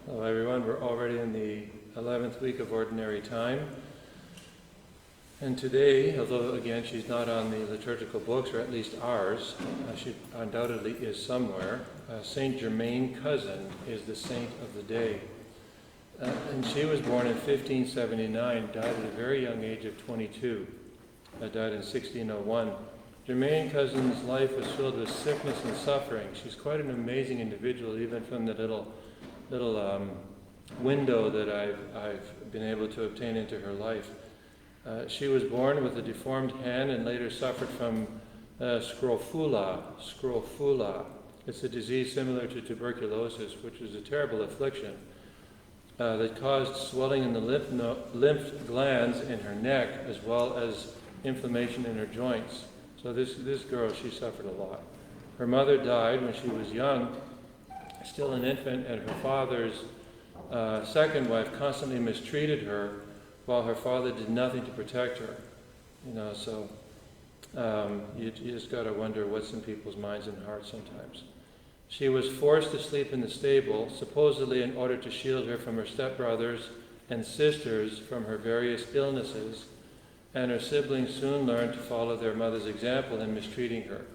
Hello everyone, we're already in the 11th week of Ordinary Time. And today, although again she's not on the liturgical books, or at least ours, she undoubtedly is somewhere, Saint Germain Cousin is the saint of the day. And she was born in 1579, died at a very young age of 22, died in 1601. Germain Cousin's life was filled with sickness and suffering. She's quite an amazing individual, even from the little window that I've been able to obtain into her life. She was born with a deformed hand and later suffered from scrofula. It's a disease similar to tuberculosis, which is a terrible affliction that caused swelling in the lymph glands in her neck, as well as inflammation in her joints. So this girl, she suffered a lot. Her mother died when she was young, still an infant, and her father's second wife constantly mistreated her, while her father did nothing to protect her. So you just got to wonder what's in people's minds and hearts sometimes. She was forced to sleep in the stable, supposedly in order to shield her from her stepbrothers and sisters from her various illnesses, and her siblings soon learned to follow their mother's example in mistreating her.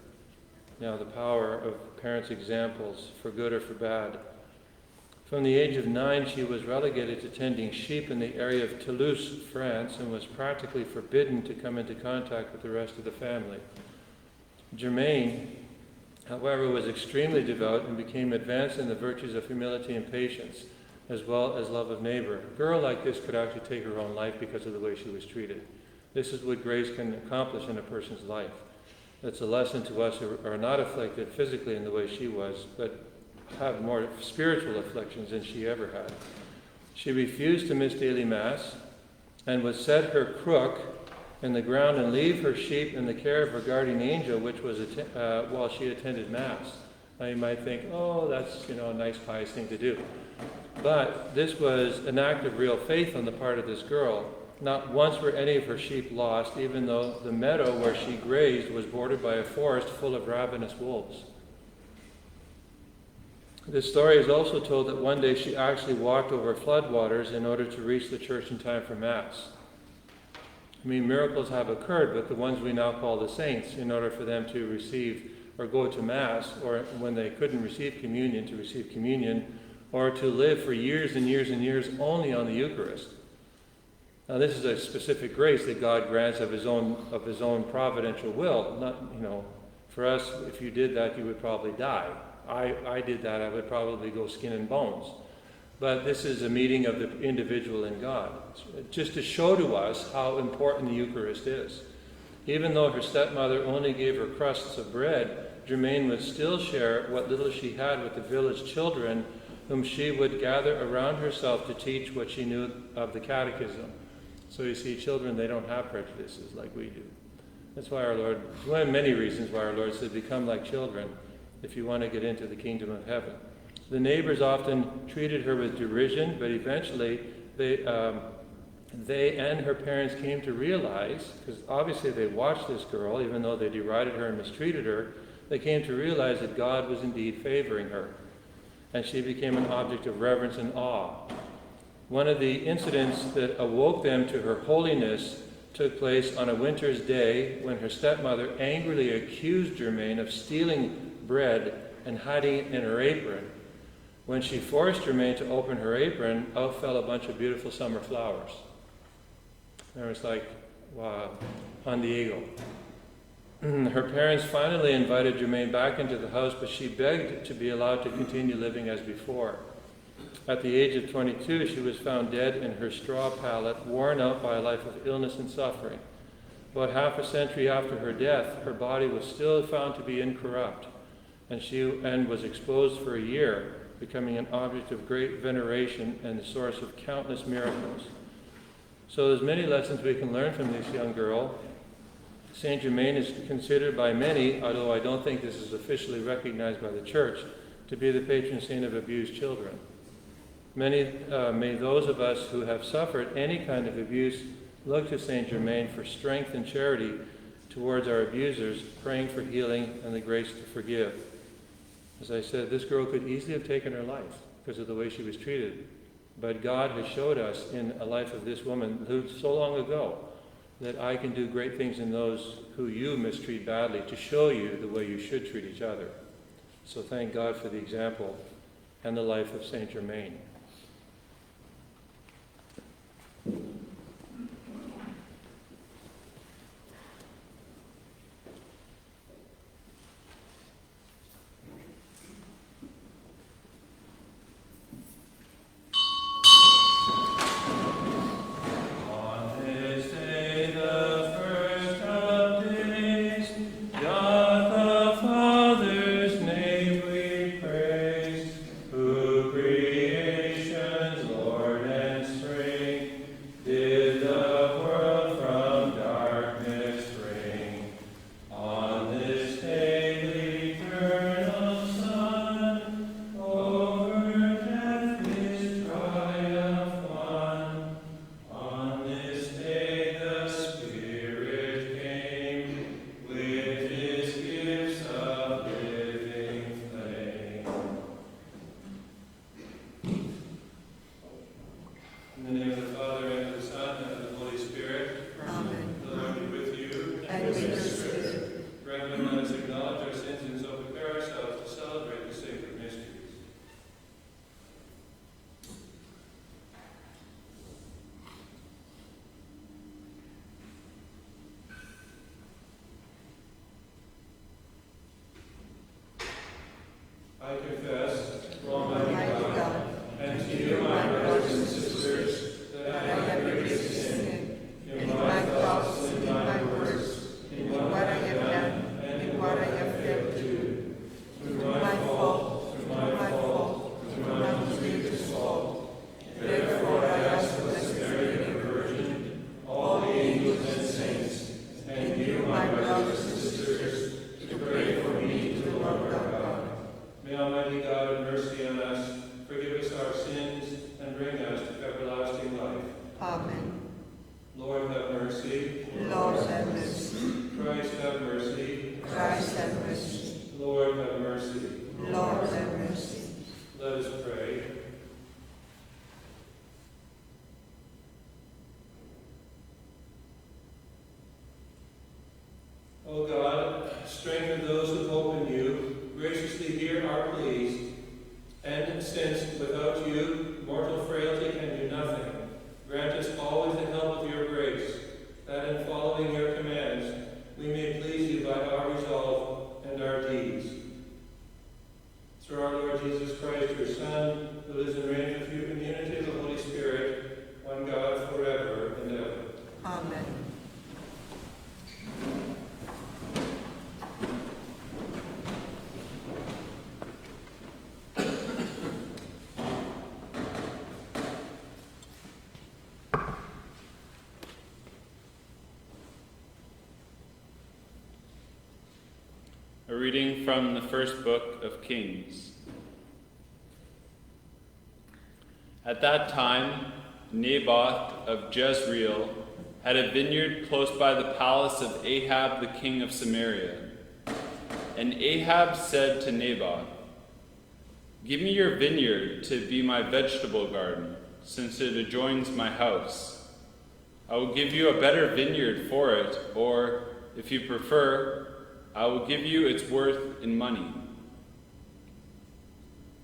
Now, the power of parents' examples, for good or for bad. From the age of 9, she was relegated to tending sheep in the area of Toulouse, France, and was practically forbidden to come into contact with the rest of the family. Germain, however, was extremely devout and became advanced in the virtues of humility and patience, as well as love of neighbor. A girl like this could actually take her own life because of the way she was treated. This is what grace can accomplish in a person's life. It's a lesson to us who are not afflicted physically in the way she was, but have more spiritual afflictions than she ever had. She refused to miss daily Mass and would set her crook in the ground and leave her sheep in the care of her guardian angel, which was while she attended Mass. Now you might think, oh, that's a nice pious thing to do. But this was an act of real faith on the part of this girl. Not once were any of her sheep lost, even though the meadow where she grazed was bordered by a forest full of ravenous wolves. This story is also told that one day she actually walked over floodwaters in order to reach the church in time for Mass. Miracles have occurred, but the ones we now call the saints, in order for them to receive or go to Mass, or when they couldn't receive communion, to receive communion, or to live for years and years and years only on the Eucharist. Now, this is a specific grace that God grants of His own providential will. Not, for us, if you did that, you would probably die. I did that, I would probably go skin and bones. But this is a meeting of the individual and God, just to show to us how important the Eucharist is. Even though her stepmother only gave her crusts of bread, Germain would still share what little she had with the village children, whom she would gather around herself to teach what she knew of the catechism. So you see, children, they don't have prejudices like we do. That's why our Lord, one of many reasons why our Lord said, become like children if you want to get into the kingdom of heaven. The neighbors often treated her with derision, but eventually they and her parents came to realize, because obviously they watched this girl, even though they derided her and mistreated her, they came to realize that God was indeed favoring her. And she became an object of reverence and awe. One of the incidents that awoke them to her holiness took place on a winter's day when her stepmother angrily accused Germain of stealing bread and hiding it in her apron. When she forced Germain to open her apron, out fell a bunch of beautiful summer flowers. And it was like, wow, Juan Diego. Her parents finally invited Germain back into the house, but she begged to be allowed to continue living as before. At the age of 22, she was found dead in her straw pallet, worn out by a life of illness and suffering. About half a century after her death, her body was still found to be incorrupt, and was exposed for a year, becoming an object of great veneration and the source of countless miracles. So there's many lessons we can learn from this young girl. Saint Germain is considered by many, although I don't think this is officially recognized by the Church, to be the patron saint of abused children. May those of us who have suffered any kind of abuse look to Saint Germain for strength and charity towards our abusers, praying for healing and the grace to forgive. As I said, this girl could easily have taken her life. because of the way she was treated. But God has showed us in a life of this woman who so long ago that I can do great things in those who you mistreat badly to show you the way you should treat each other. So thank God for the example and the life of Saint Germain. I confess, Almighty God, and to you, my brothers and sisters, that I have greatly sinned in my thoughts and in my words, in what I have done and in what I have failed to do. Through my fault, through my grievous fault. Therefore I ask the Blessed Virgin, Virgin, all the angels and saints, and you, my brothers and sisters, to pray for me to the Lord our God. May Almighty God have mercy on us, forgive us our sins, and bring us to everlasting life. Amen. Lord, have mercy. Lord, have mercy. Christ, have mercy. Christ, have mercy. Lord, have mercy. Lord, have mercy. Let us pray. O God, strengthen those who hope in you. Graciously hear our pleas, and since without you mortal frailty can do nothing, grant us always the help of your grace, that in following your commands we may please you by our resolve and our deeds. Through our Lord Jesus Christ, your Son, who lives and reigns with you in the unity of the Holy Spirit, one God, forever and ever. Amen. A reading from the first book of Kings. At that time, Naboth of Jezreel had a vineyard close by the palace of Ahab the king of Samaria. And Ahab said to Naboth, "Give me your vineyard to be my vegetable garden, since it adjoins my house. I will give you a better vineyard for it, or, if you prefer, I will give you its worth in money."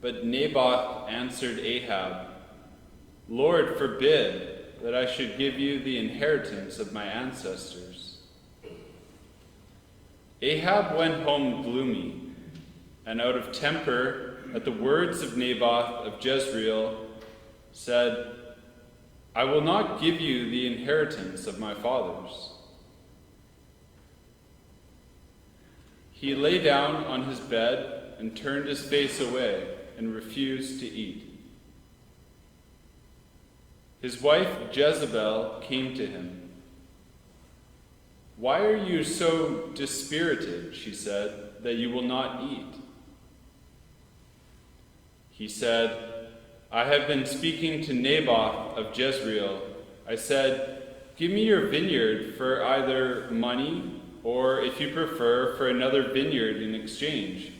But Naboth answered Ahab, "Lord, forbid that I should give you the inheritance of my ancestors." Ahab went home gloomy, and out of temper at the words of Naboth of Jezreel, said, "I will not give you the inheritance of my fathers." He lay down on his bed and turned his face away and refused to eat. His wife Jezebel came to him. "Why are you so dispirited," she said, "that you will not eat?" He said, "I have been speaking to Naboth of Jezreel. I said, 'Give me your vineyard for either money, or, if you prefer, for another vineyard in exchange.'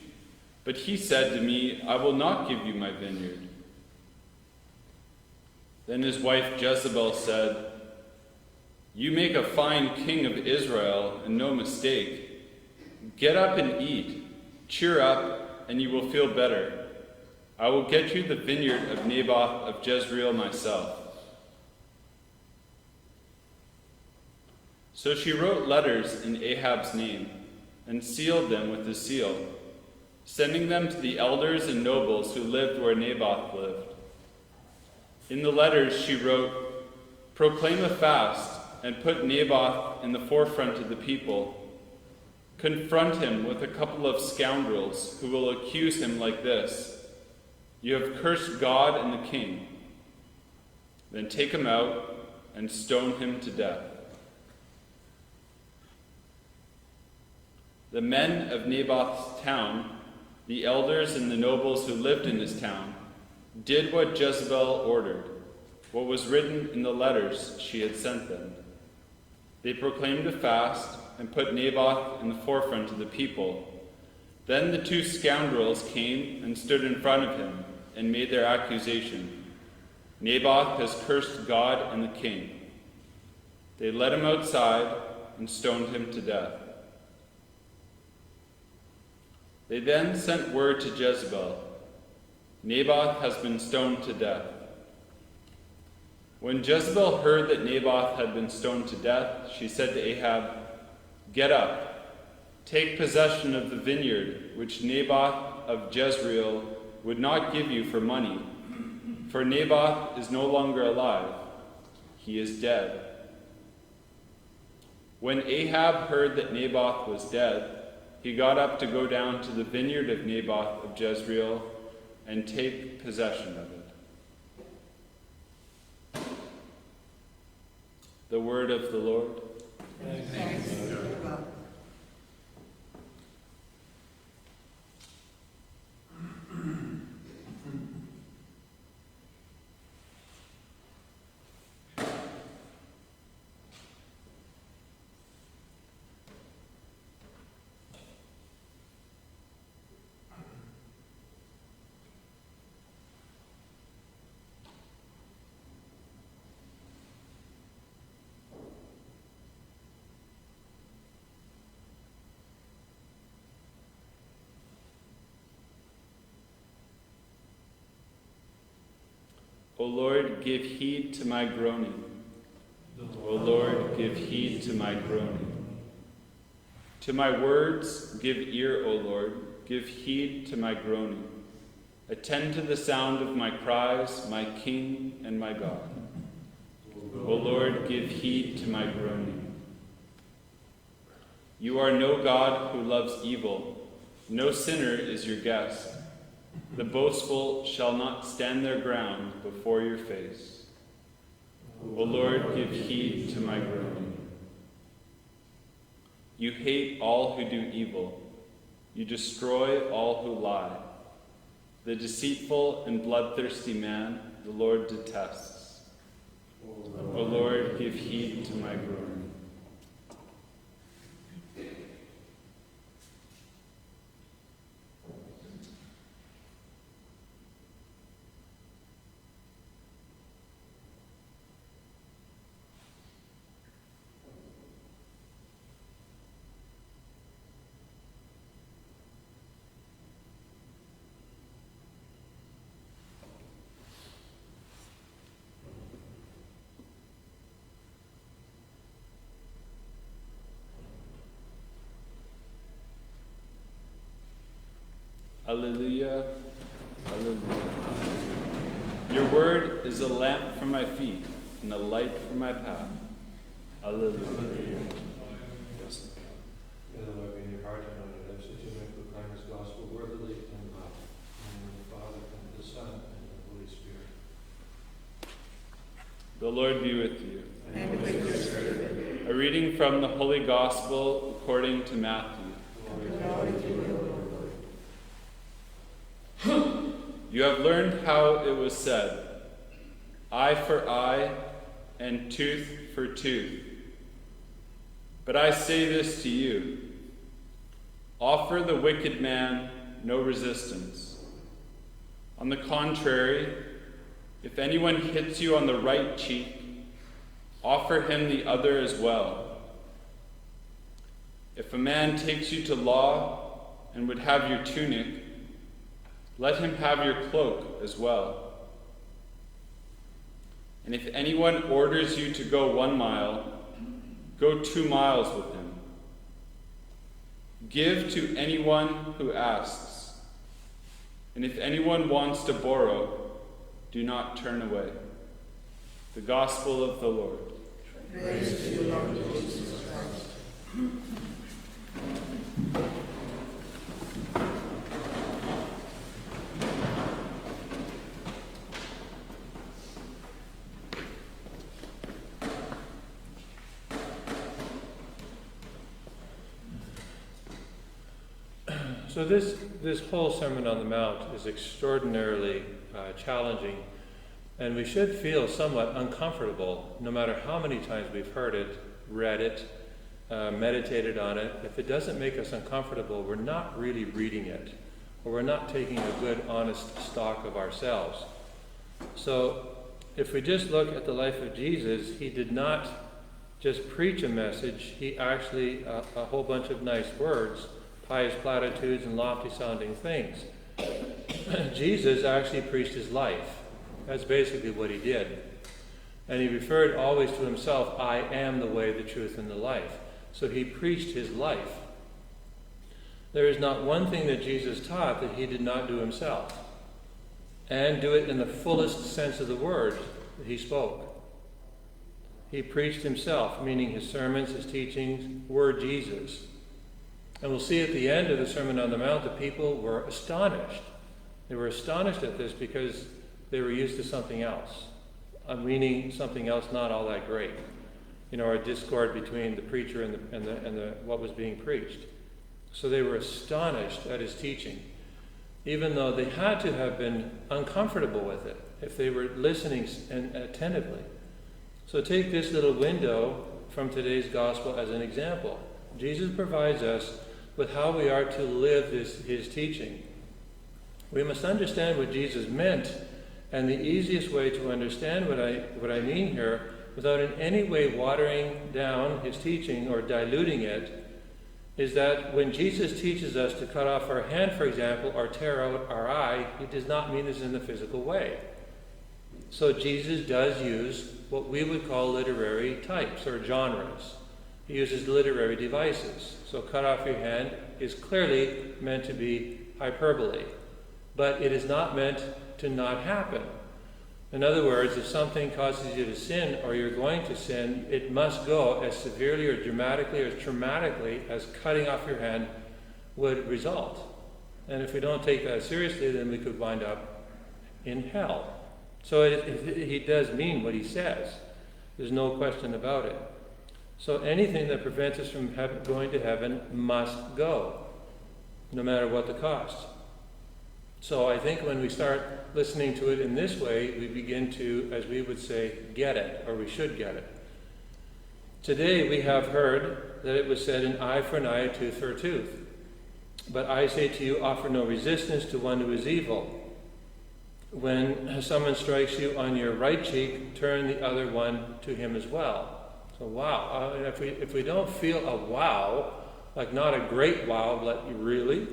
But he said to me, 'I will not give you my vineyard.' Then his wife Jezebel said, "You make a fine king of Israel, and no mistake. Get up and eat. Cheer up, and you will feel better. I will get you the vineyard of Naboth of Jezreel myself." So she wrote letters in Ahab's name and sealed them with a seal, sending them to the elders and nobles who lived where Naboth lived. In the letters she wrote, "Proclaim a fast and put Naboth in the forefront of the people. Confront him with a couple of scoundrels who will accuse him like this: 'You have cursed God and the king.' Then take him out and stone him to death." The men of Naboth's town, the elders and the nobles who lived in his town, did what Jezebel ordered, what was written in the letters she had sent them. They proclaimed a fast and put Naboth in the forefront of the people. Then the two scoundrels came and stood in front of him and made their accusation: "Naboth has cursed God and the king." They led him outside and stoned him to death. They then sent word to Jezebel, "Naboth has been stoned to death." When Jezebel heard that Naboth had been stoned to death, she said to Ahab, "Get up, take possession of the vineyard which Naboth of Jezreel would not give you for money, for Naboth is no longer alive, he is dead." When Ahab heard that Naboth was dead, he got up to go down to the vineyard of Naboth of Jezreel and take possession of it. The word of the Lord. Thanks be to God. O Lord, give heed to my groaning. O Lord, give heed to my groaning. To my words give ear, O Lord, give heed to my groaning. Attend to the sound of my cries, my King and my God. O Lord, give heed to my groaning. You are no God who loves evil. No sinner is your guest. The boastful shall not stand their ground before your face. O Lord, give heed to my groaning. You hate all who do evil. You destroy all who lie. The deceitful and bloodthirsty man the Lord detests. O Lord, give heed to my groaning. Alleluia, alleluia. Your word is a lamp for my feet and a light for my path. Alleluia. Yes. May the Lord be in your heart and on your lips as you may proclaim his gospel worthily and love. In the name of the Father, and of the Son, and of the Holy Spirit. The Lord be with you. And with your spirit. A reading from the Holy Gospel according to Matthew. Glory to you, Lord. You have learned how it was said, eye for eye and tooth for tooth. But I say this to you, offer the wicked man no resistance. On the contrary, if if anyone hits you on the right cheek, offer him the other as well. If a man takes you to law and would have your tunic, let him have your cloak as well. And if anyone orders you to go 1 mile, go 2 miles with him. Give to anyone who asks, and if anyone wants to borrow, do not turn away. The Gospel of the Lord. Praise to you, Lord Jesus Christ. So this whole Sermon on the Mount is extraordinarily challenging, and we should feel somewhat uncomfortable no matter how many times we've heard it, read it, meditated on it. If it doesn't make us uncomfortable, we're not really reading it, or we're not taking a good, honest stock of ourselves. So if we just look at the life of Jesus, he did not just preach a message, he actually, a whole bunch of nice words, pious platitudes and lofty sounding things. Jesus actually preached his life. That's basically what he did. And he referred always to himself, I am the way, the truth, and the life. So he preached his life. There is not one thing that Jesus taught that he did not do himself, and do it in the fullest sense of the word that he spoke. He preached himself, meaning his sermons, his teachings were Jesus. And we'll see at the end of the Sermon on the Mount, the people were astonished. They were astonished at this because they were used to something else, meaning something else not all that great. A discord between the preacher and what was being preached. So they were astonished at his teaching, even though they had to have been uncomfortable with it if they were listening and attentively. So take this little window from today's gospel as an example. Jesus provides us with how we are to live his teaching. We must understand what Jesus meant, and the easiest way to understand what I mean here, without in any way watering down his teaching or diluting it, is that when Jesus teaches us to cut off our hand, for example, or tear out our eye, he does not mean this in the physical way. So Jesus does use what we would call literary types or genres. He uses literary devices. So cut off your hand is clearly meant to be hyperbole, but it is not meant to not happen. In other words, if something causes you to sin or you're going to sin, it must go as severely or dramatically or traumatically as cutting off your hand would result. And if we don't take that seriously, then we could wind up in hell. So he does mean what he says. There's no question about it. So anything that prevents us from going to heaven must go, no matter what the cost. So I think when we start listening to it in this way, we begin to, as we would say, get it, or we should get it. Today we have heard that it was said, an eye for an eye, a tooth for a tooth. But I say to you, offer no resistance to one who is evil. When someone strikes you on your right cheek, turn the other one to him as well. So wow, if we don't feel a wow, like not a great wow, but really,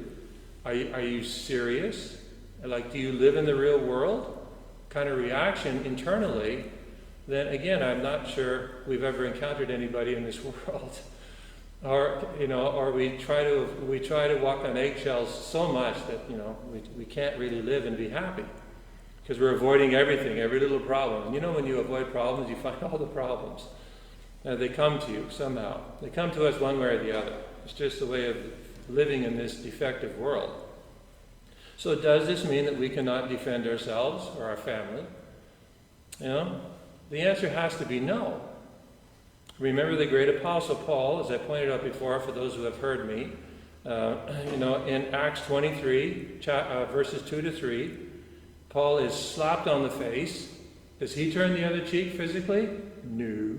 are you serious? Like, do you live in the real world? Kind of reaction internally, then again, I'm not sure we've ever encountered anybody in this world. Or we try to walk on eggshells so much that we can't really live and be happy because we're avoiding everything, every little problem. And when you avoid problems, you find all the problems. They come to you somehow. They come to us one way or the other. It's just the way of living in this defective world. So does this mean that we cannot defend ourselves or our family? The answer has to be no. Remember the great apostle Paul, as I pointed out before for those who have heard me, in Acts 23, verses 2 to 3, Paul is slapped on the face. Does he turn the other cheek physically? No.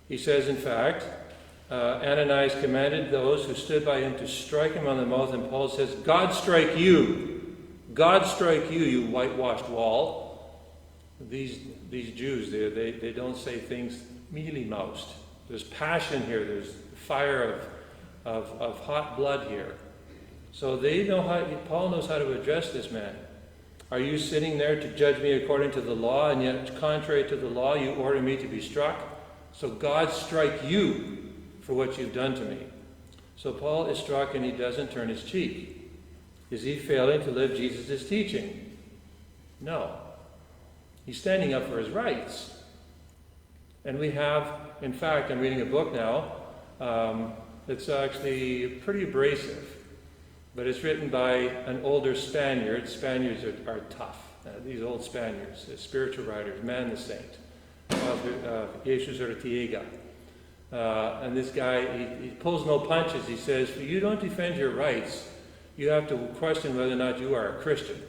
He says, in fact, Ananias commanded those who stood by him to strike him on the mouth, and Paul says, God strike you, you whitewashed wall. these Jews, they don't say things mealy-mouthed. There's passion here. There's fire of hot blood here. So Paul knows how to address this man. Are you sitting there to judge me according to the law, and yet contrary to the law you order me to be struck? So God strike you for what you've done to me. So Paul is struck and he doesn't turn his cheek. Is he failing to live Jesus' teaching? No. He's standing up for his rights. And we have, in fact, I'm reading a book now. It's actually pretty abrasive. But it's written by an older Spaniard. Spaniards are tough. These old Spaniards, spiritual writers, Man the Saint, Jesus Ortega. And this guy, he pulls no punches. He says, if you don't defend your rights, you have to question whether or not you are a Christian.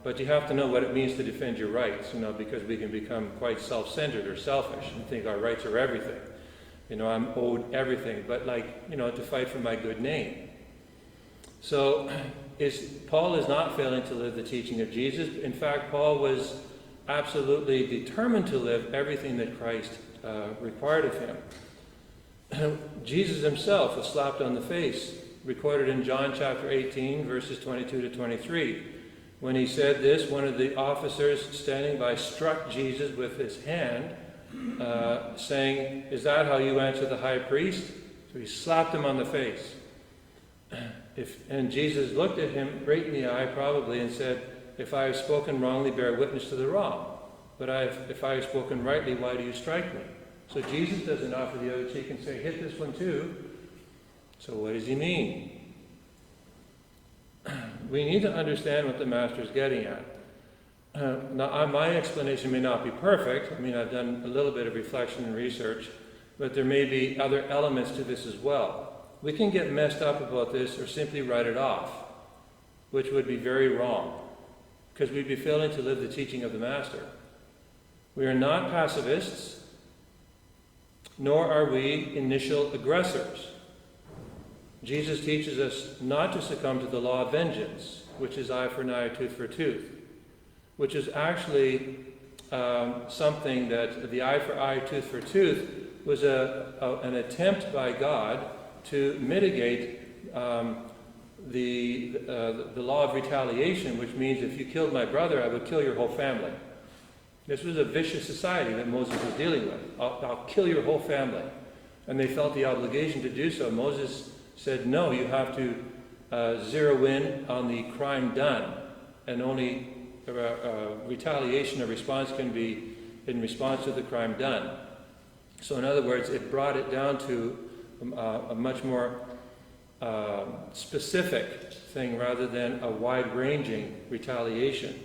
But you have to know what it means to defend your rights, because we can become quite self-centered or selfish and think our rights are everything. I'm owed everything, but to fight for my good name. So Paul is not failing to live the teaching of Jesus. In fact, Paul was absolutely determined to live everything that Christ required of him. Jesus himself was slapped on the face, recorded in John chapter 18, verses 22 to 23. When he said this, one of the officers standing by struck Jesus with his hand, saying, "Is that how you answer the high priest?" So he slapped him on the face. And Jesus looked at him right in the eye, probably, and said, "If I have spoken wrongly, bear witness to the wrong. But if I have spoken rightly, why do you strike me?" So Jesus doesn't offer the other cheek and say, "Hit this one too." So what does he mean? We need to understand what the Master is getting at. Now, my explanation may not be perfect. I've done a little bit of reflection and research, but there may be other elements to this as well. We can get messed up about this or simply write it off, which would be very wrong, because we'd be failing to live the teaching of the Master. We are not pacifists, nor are we initial aggressors. Jesus teaches us not to succumb to the law of vengeance, which is eye for an eye, tooth for tooth, which is actually something that the eye for eye, tooth for tooth was an attempt by God to mitigate the law of retaliation, which means if you killed my brother, I would kill your whole family. This was a vicious society that Moses was dealing with. I'll kill your whole family. And they felt the obligation to do so. Moses said, no, you have to zero in on the crime done, and only retaliation or response can be in response to the crime done. So in other words, it brought it down to a much more specific thing rather than a wide-ranging retaliation.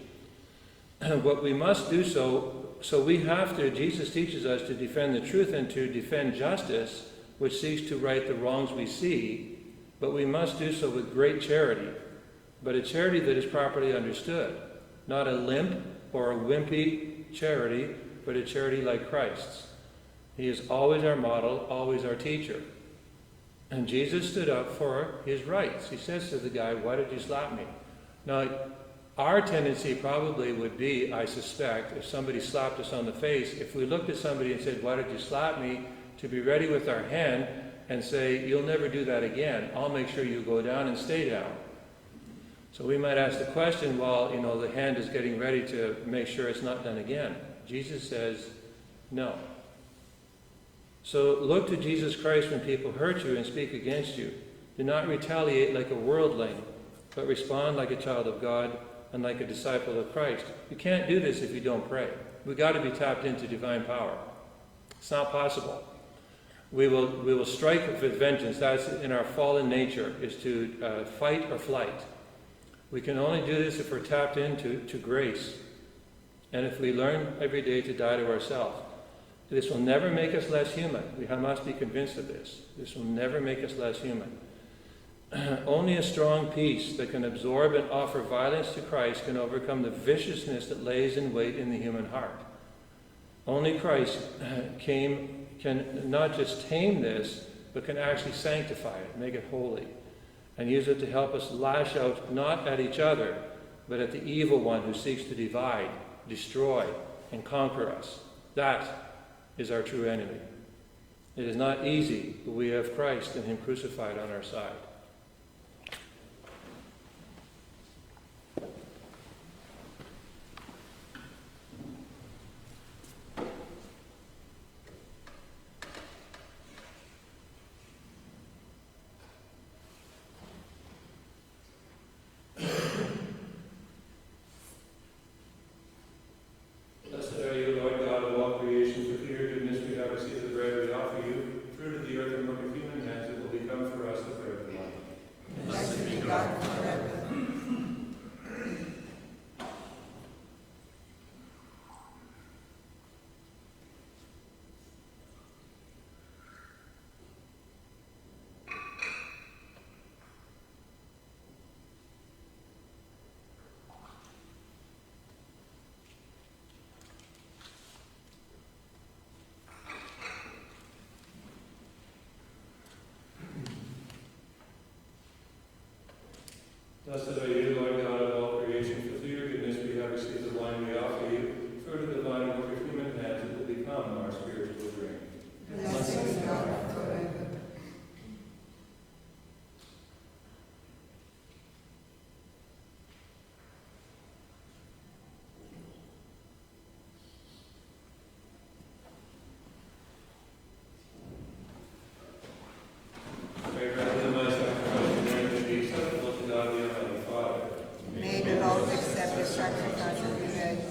What we must do so we have to, Jesus teaches us to defend the truth and to defend justice, which seeks to right the wrongs we see, but we must do so with great charity, but a charity that is properly understood, not a limp or a wimpy charity, but a charity like Christ's. He is always our model, always our teacher. And Jesus stood up for his rights. He says to the guy, "Why did you slap me?" Now, our tendency probably would be, I suspect, if somebody slapped us on the face, if we looked at somebody and said, "Why did you slap me?" to be ready with our hand and say, "You'll never do that again. I'll make sure you go down and stay down." So we might ask the question, well, the hand is getting ready to make sure it's not done again. Jesus says, no. So look to Jesus Christ when people hurt you and speak against you. Do not retaliate like a worldling, but respond like a child of God and like a disciple of Christ. You can't do this if you don't pray. We've got to be tapped into divine power. It's not possible. We will strike with vengeance. That's in our fallen nature, is to fight or flight. We can only do this if we're tapped into grace, and if we learn every day to die to ourselves. This will never make us less human. We must be convinced of this. This will never make us less human. Only a strong peace that can absorb and offer violence to Christ can overcome the viciousness that lays in wait in the human heart. Only Christ can not just tame this, but can actually sanctify it, make it holy, and use it to help us lash out not at each other, but at the evil one who seeks to divide, destroy, and conquer us. That is our true enemy. It is not easy, but we have Christ and him crucified on our side. Blessed are you, Lord God of all creation, for through your goodness we have received the wine we offer you, fruit of the vine work of human hands, it will become our spiritual drink. Blessed be God forever. Pray, grant to my sacrifice and merit to be acceptable to God the Almighty Father. May the Lord accept the sacrifice of your head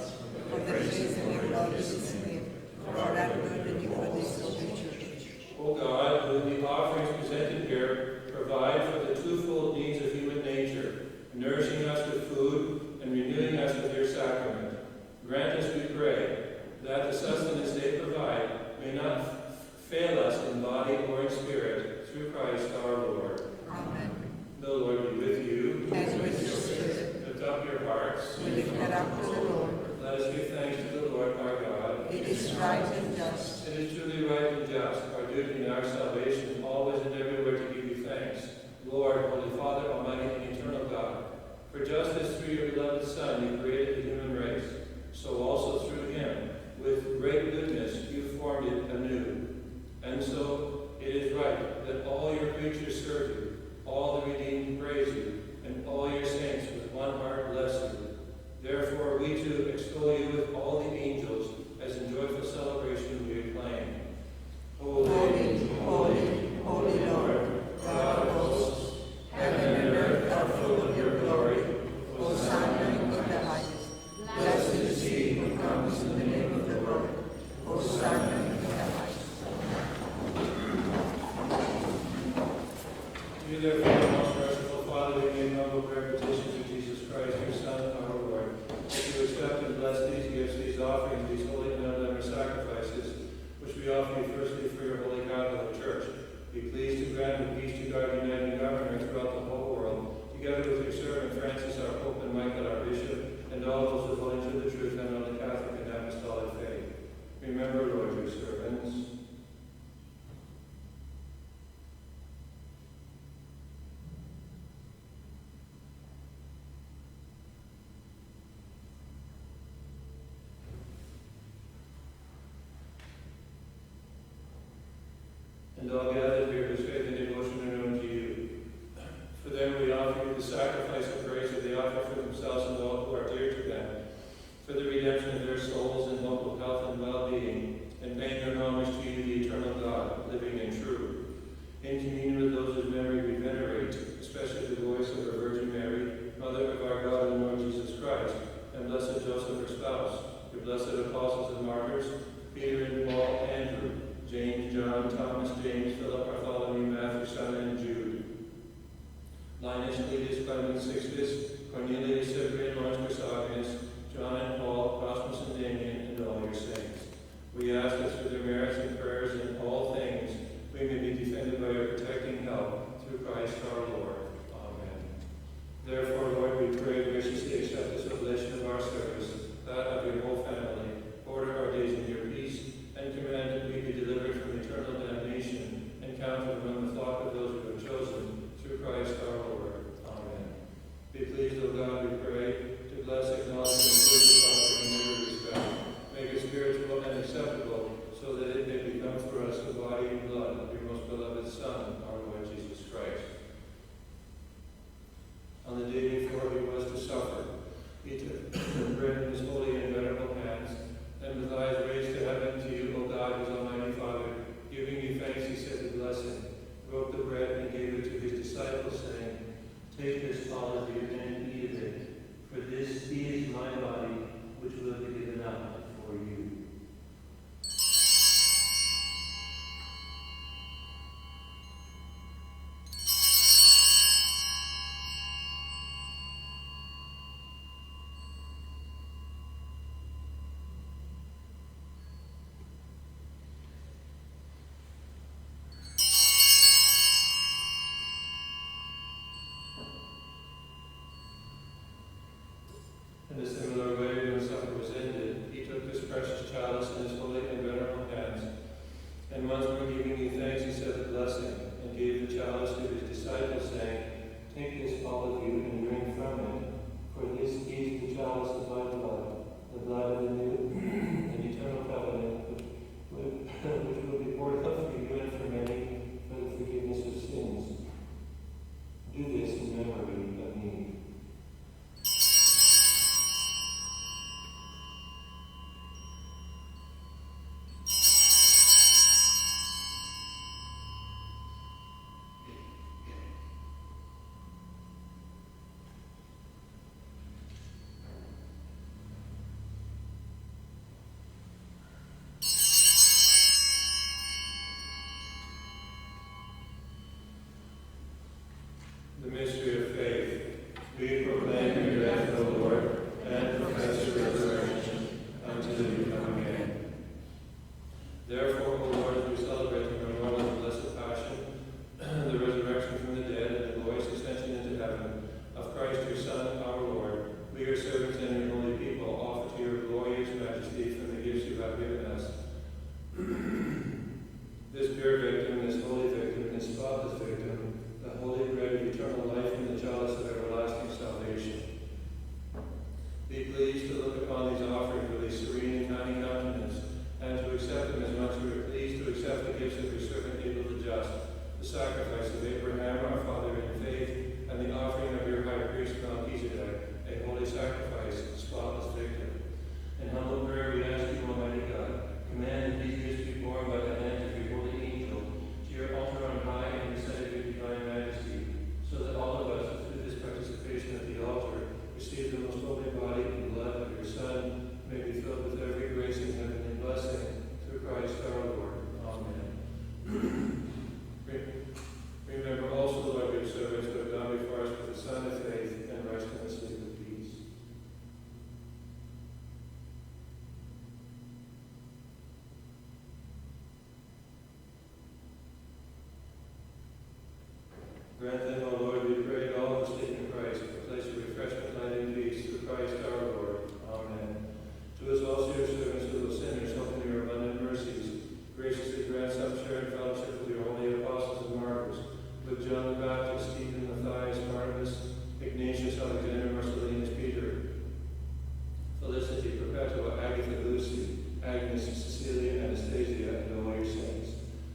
for the praise of your glorious name, for our good and for this holy church. O God, who in the offerings presented here provide for the twofold needs of human nature, nourishing us with food and renewing us with your sacrament, grant us, we pray, that the sustenance they provide may not fail us in body or in spirit, through Christ our Lord. Amen. The Lord be with you. And with your spirit, Lift up your hearts. we lift it up to the Lord. Let us give thanks to the Lord our God. It is right and just. It is truly right and just, our duty and our salvation, always and everywhere to give you thanks. Lord, Holy Father, Almighty and eternal God, for just as through your beloved Son you created the human race, so also through him, with great goodness, you formed it anew. And so it is right that all your creatures serve you, all the redeemed praise you, and all your saints with one heart bless you. Therefore we too extol you with all the angels, as in joyful celebration we acclaim. Holy, holy, holy Lord, God of hosts, heaven and earth are full of your glory. Hosanna in the highest. Blessed is he who comes in the name of the Lord. Hosanna in the highest. You therefore, most merciful Father, we make humble prayer petitions of Jesus Christ, your Son, our Lord, that you accept and bless these gifts, these offerings, these holy and unleavened sacrifices, which we offer you firstly for your holy Catholic Church. Be pleased to grant with peace to guard the united governor throughout the whole world, together with your servant Francis, our Pope, and Michael, our Bishop, and all those who hold to the truth and on the Catholic and Apostolic faith. Remember, Lord, your servants. And all gathered here whose faith and devotion are known to you. For them we offer you the sacrifice of praise that they offer for themselves and all who are dear to them, for the redemption of their souls and hope of health and well-being, and paying their homage to you, the eternal God, living and true. In communion with those whose memory we venerate, especially the voice of our Virgin Mary, Mother of our God and Lord Jesus Christ, and blessed Joseph, her spouse, your blessed apostles and martyrs, Peter and Paul, Andrew, James, John, Thomas, James, Philip, Bartholomew, Matthew, Simon, and Jude, Linus, Cletus, Clement, Sixtus, Cornelius, Cyprian, Lawrence, Chrysogonus, John and Paul, Cosmas and Damian, and all your saints. We ask that through their merits and prayers in all things, we may be defended by your protecting help, through Christ our Lord. Amen. Therefore, Lord, we pray graciously accept this oblation of our service, that of your whole family, order The mystery of faith. We proclaim your death, O Lord, and profess your resurrection until you come again. Therefore, O Lord, as we celebrate the memorial of the Blessed Passion, the resurrection from the dead, and the glorious ascension into heaven of Christ your Son, our Lord, we, your servants and your holy people, offer to your glorious majesty from the gifts you have given us this pure victim, this holy victim, this spotless victim, the holy bread of eternal life and the chalice of everlasting salvation. Be pleased to look upon these offerings with a serene and kindly countenance, and to accept them as much as you are pleased to accept the gifts of your servant Abel the just, the sacrifice of Abraham our father in faith, and the offering of your high priest Melchizedek, a holy sacrifice, a spotless victim. In humble prayer we ask you, Almighty God, command that these gifts be borne by the hands of your holy angel to your altar on high in the sight of your divine majesty, so that all of us, through this participation at the altar, receive the most holy body and blood of your Son, may be filled with every grace and heavenly blessing, through Christ our Lord. Amen. Remember also, Lord, your servants who have gone before us with the Son of faith, and rest in the sleep of peace. Grant them, O Lord, we pray, all who sleep in Christ, a place of refreshment, light, and peace, through Christ our Lord. Amen. To us also, your servants, little sinners, hope in your abundant mercies, graciously grant some share and fellowship with your holy apostles and martyrs, with John the Baptist, Stephen, Matthias, Barnabas, Ignatius, Alexander, Marcellinus, Peter, Felicity, Perpetua, Agatha, Lucy, Agnes, Cecilia, Anastasia, and all your saints.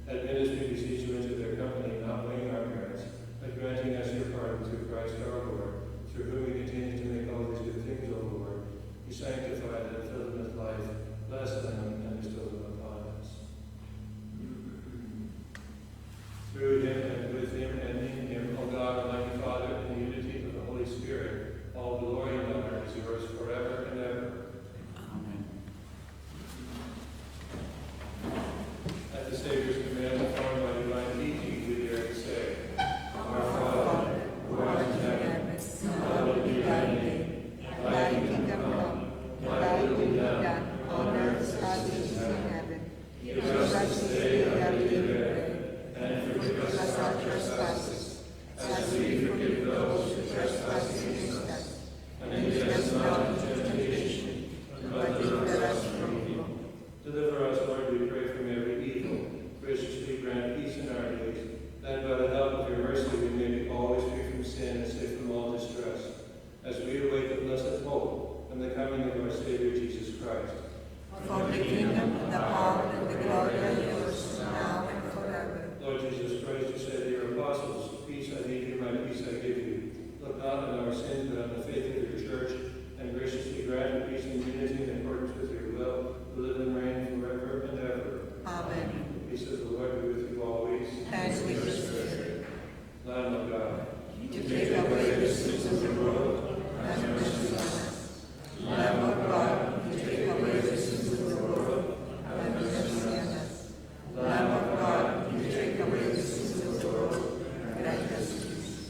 Admit us, we beseech you, into their company, not weighing our merits, but granting us your pardon through Christ our Lord, through whom we continue to make all these good things, O Lord. Be sanctified and fill them with life. Bless them and bestow them upon us. Through him and with him and in him, O God, Almighty Father, in the unity of the Holy Spirit, all glory and honor is yours forever and ever. Amen. At the Savior's command, informed by divine teaching, we dare to say, Our Father, who art in heaven, hallowed be thy name. Thy kingdom come, thy will be done, on earth as it is in heaven. Give us this day our daily bread, and forgive us our trespasses, as we forgive those who trespass against us. And lead us not into temptation, but deliver us from evil. Deliver us, Lord, we pray, from every evil. Graciously grant peace in our days, that by the help of your mercy we may be always free from sin and safe from all distress, as we await the blessed hope and the coming of our Savior Jesus Christ. For the kingdom, the power, and the glory are yours, now and forever. Lord Jesus Christ, you said to your apostles, Peace I leave you, my peace I give you. Look not on our sins, but on the faith of your church, and graciously grant peace and unity in accordance with your will, who live and reign forever and ever. Amen. The peace of the Lord be with you always. And with your spirit. Lamb of God, To take away the sins of the world, have mercy on us. Lamb of God, to take away the sins of the world, have mercy on us. Lamb of God, to take away the sins of the world, grant us peace.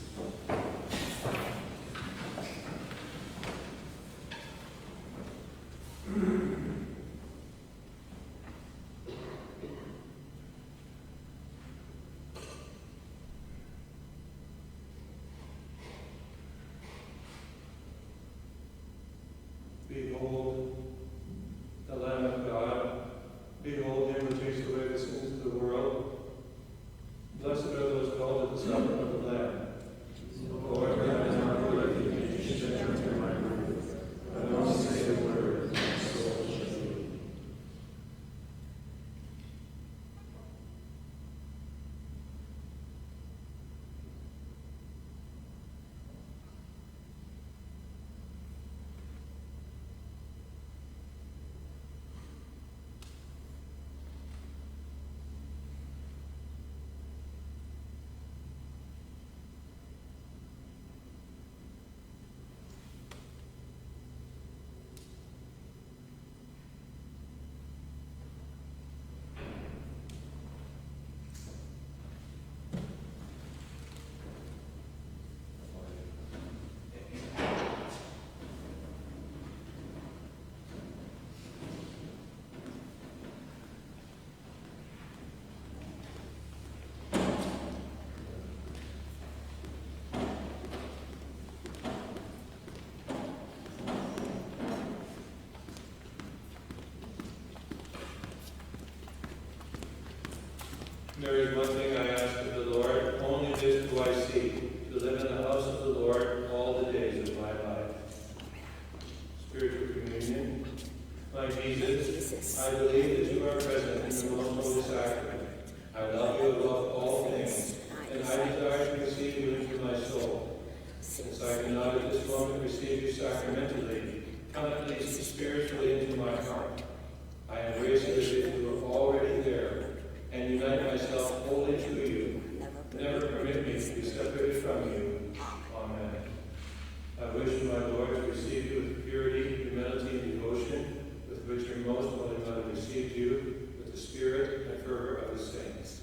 behold the Lamb of God. Behold him who takes away the sins of the world. Blessed are those called to the supper of the Lamb. Lord, grant us not the refuge to enter my mouth, but only say the word, and my soul shall live. There is one thing I ask of the Lord, only this do I seek, to live in the house of the Lord all the days of my life. Spiritual communion. My Jesus, I believe that you are present in the most holy sacrament. I love you above all things, and I desire to receive you into my soul. Since I cannot at this moment receive you sacramentally, come at least spiritually into my heart. I embrace you as if you were already there, and unite myself wholly to you. Never permit me to be separated from you. Amen. I wish, my Lord, to receive you with purity, humility, and devotion, with which your most holy Mother received you, with the spirit and fervor of the saints.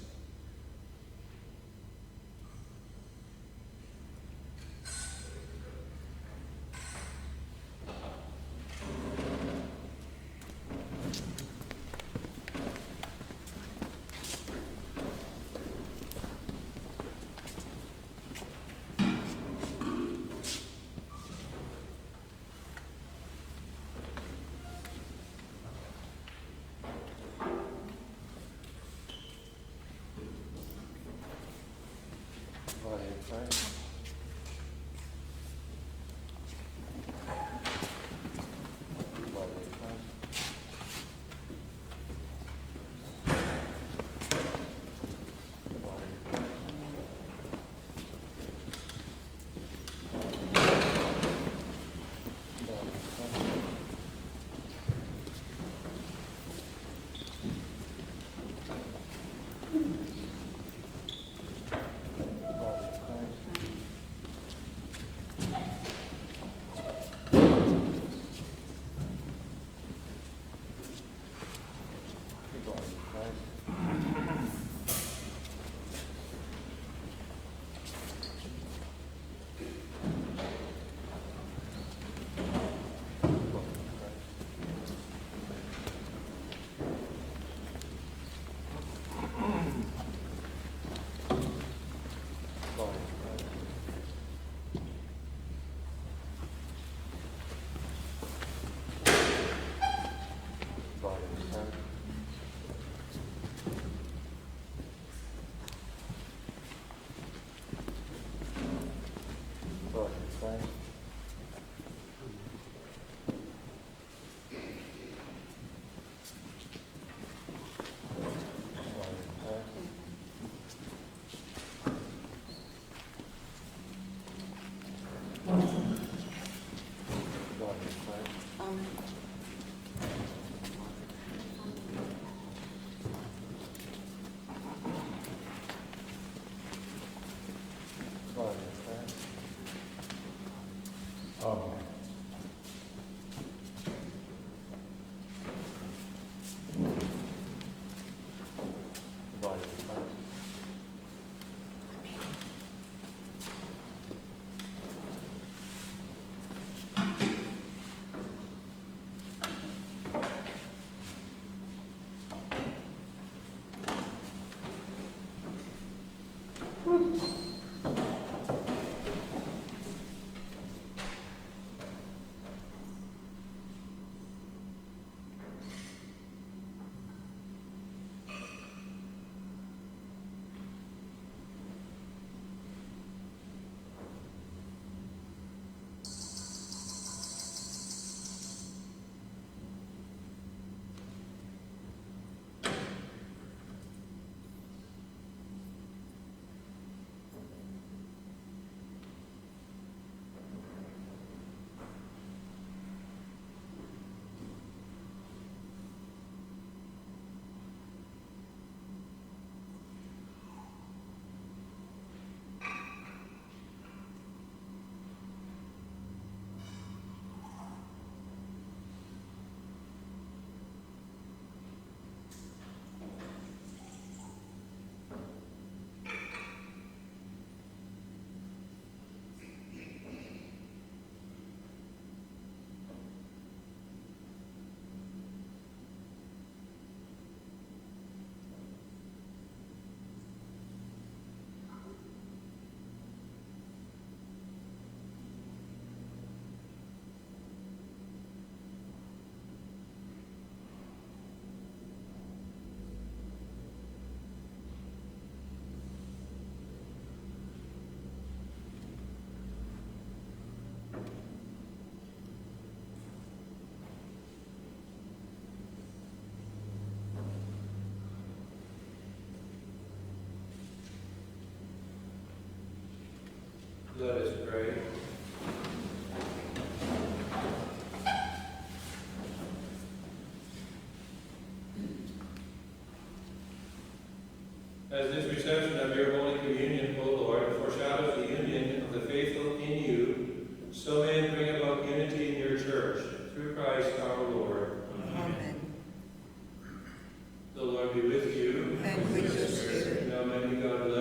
Let us pray. As this reception of your Holy Communion, O Lord, foreshadows the union of the faithful in you, so may it bring about unity in your church, through Christ our Lord. Amen. The Lord be with you. And with your spirit. Now may God bless